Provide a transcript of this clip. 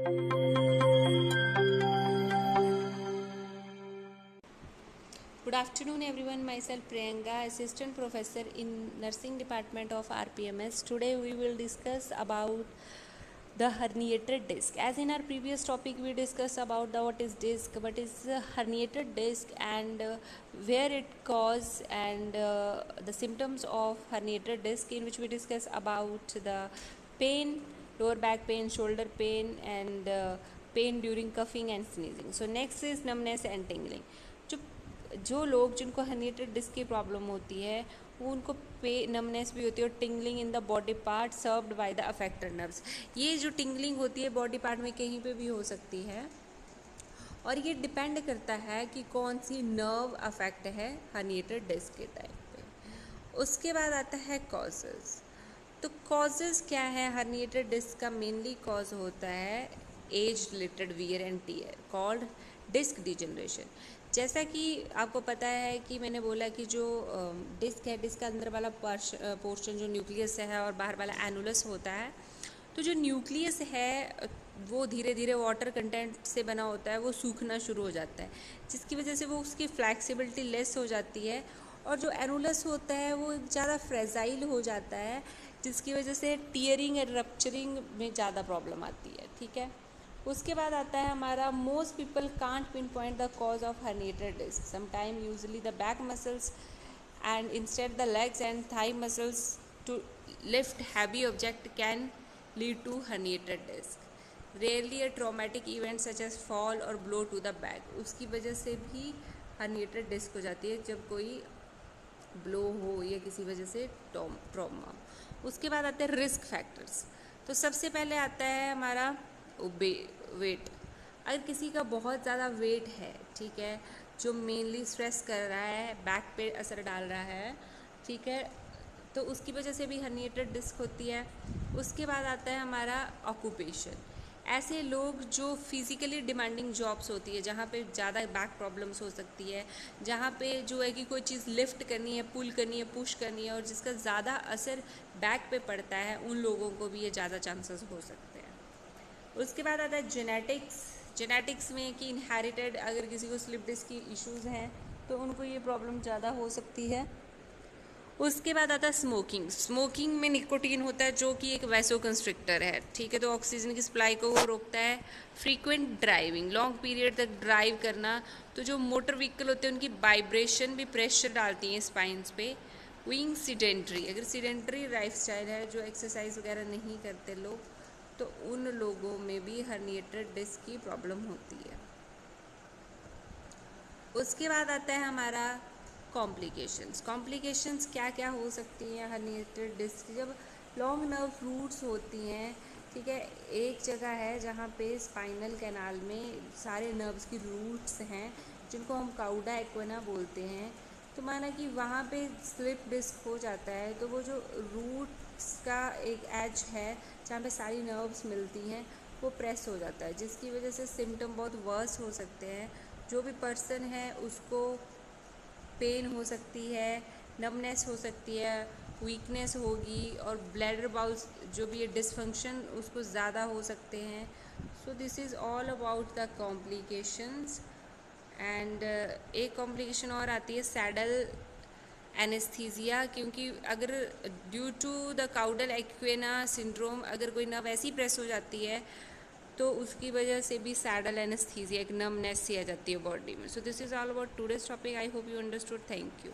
Good afternoon everyone, myself Priyanka, Assistant Professor in Nursing Department of RPMS. Today we will discuss about the herniated disc. As in our previous topic we discussed about what is disc, what is herniated disc and where it cause and the symptoms of herniated disc, in which we discuss about the pain, lower back pain, shoulder pain and pain during coughing and sneezing. So next is numbness and tingling. जो लोग जिनको herniated disc की problem होती है वो उनको पे numbness भी होती है और tingling in the body part served by the affected nerves. ये जो टिंगलिंग होती है बॉडी पार्ट में कहीं पे भी हो सकती है और ये डिपेंड करता है कि कौन सी नर्व अफेक्ट है हर्निएटेड डिस्क के टाइम पे। उसके बाद आता है कॉजेज़। तो कॉजेज़ क्या है? हर्निएटेड डिस्क का मेनली कॉज होता है age related wear and tear called disc degeneration. जैसा कि आपको पता है कि मैंने बोला कि जो डिस्क है, डिस्क का अंदर वाला पोर्शन जो न्यूक्लियस है और बाहर वाला एनुलस होता है, तो जो न्यूक्लियस है वो धीरे धीरे वाटर कंटेंट से बना होता है, वो सूखना शुरू हो जाता है, जिसकी वजह से वो उसकी फ्लैक्सिबिलिटी लेस हो जाती है और जो एनुलस होता है वो ज़्यादा फ्रेजाइल हो जाता है, जिसकी वजह से टीयरिंग एंड रप्चरिंग में ज़्यादा प्रॉब्लम आती है। ठीक है, उसके बाद आता है हमारा most people can't pin point the cause of herniated disc. Sometime usually the back muscles and instead the legs and thigh muscles to lift heavy object can lead to herniated disc. Rarely a traumatic event such as fall or blow to the back, उसकी वजह से भी herniated disc हो जाती है जब कोई blow हो या किसी वजह से ट्रॉमा। उसके बाद आते हैं रिस्क फैक्टर्स। तो सबसे पहले आता है हमारा वेट। अगर किसी का बहुत ज़्यादा वेट है, ठीक है, जो मेनली स्ट्रेस कर रहा है, बैक पे असर डाल रहा है, ठीक है, तो उसकी वजह से भी हर्निएटेड डिस्क होती है। उसके बाद आता है हमारा ऑक्यूपेशन। ऐसे लोग जो फिज़िकली डिमांडिंग जॉब्स होती है, जहाँ पे ज़्यादा बैक प्रॉब्लम्स हो सकती है, जहाँ पे जो है कि कोई चीज़ लिफ्ट करनी है, पुल करनी है, पुश करनी है और जिसका ज़्यादा असर बैक पे पड़ता है, उन लोगों को भी ये ज़्यादा चांसेस हो सकते हैं। उसके बाद आता है जेनेटिक्स में कि इनहेरिटेड अगर किसी को स्लिप डिस्क की इश्यूज़ हैं तो उनको ये प्रॉब्लम ज़्यादा हो सकती है। उसके बाद आता है स्मोकिंग में निकोटीन होता है जो कि एक वैसो कंस्ट्रिक्टर है, ठीक है, तो ऑक्सीजन की सप्लाई को वो रोकता है। फ्रीक्वेंट ड्राइविंग, लॉन्ग पीरियड तक ड्राइव करना, तो जो मोटर व्हीकल होते हैं उनकी वाइब्रेशन भी प्रेशर डालती हैं स्पाइंस पे। बीइंग सीडेंट्री, अगर सीडेंट्री लाइफस्टाइल है, जो एक्सरसाइज वगैरह नहीं करते लोग, तो उन लोगों में भी हर्निएटेड डिस्क की प्रॉब्लम होती है। उसके बाद आता है हमारा कॉम्प्लिकेशंस क्या क्या हो सकती हैं हर्निएटेड डिस्क की? जब लॉन्ग नर्व रूट्स होती हैं, ठीक है, एक जगह है जहाँ पे स्पाइनल कैनाल में सारे नर्व्स की रूट्स हैं जिनको हम काउडा एक्वेना बोलते हैं। तो माना कि वहाँ पे स्लिप डिस्क हो जाता है तो वो जो रूट्स का एक एज है जहाँ पे सारी नर्व्स मिलती हैं वो प्रेस हो जाता है, जिसकी वजह से सिम्टम बहुत वर्स हो सकते हैं। जो भी पर्सन है उसको पेन हो सकती है, नमनेस हो सकती है, वीकनेस होगी और ब्लैडर बाउल्स जो भी ये डिसफंक्शन उसको ज़्यादा हो सकते हैं। So this is all about the complications. And एक कॉम्प्लिकेशन और आती है सैडल एनेस्थीसिया, क्योंकि अगर due to the caudal equina syndrome अगर कोई नर्व ऐसी प्रेस हो जाती है तो उसकी वजह से भी सैडल एनेस्थीसिया, एक नमनेस सी आ जाती है बॉडी में। सो this is all about today's topic. I hope you understood. Thank you.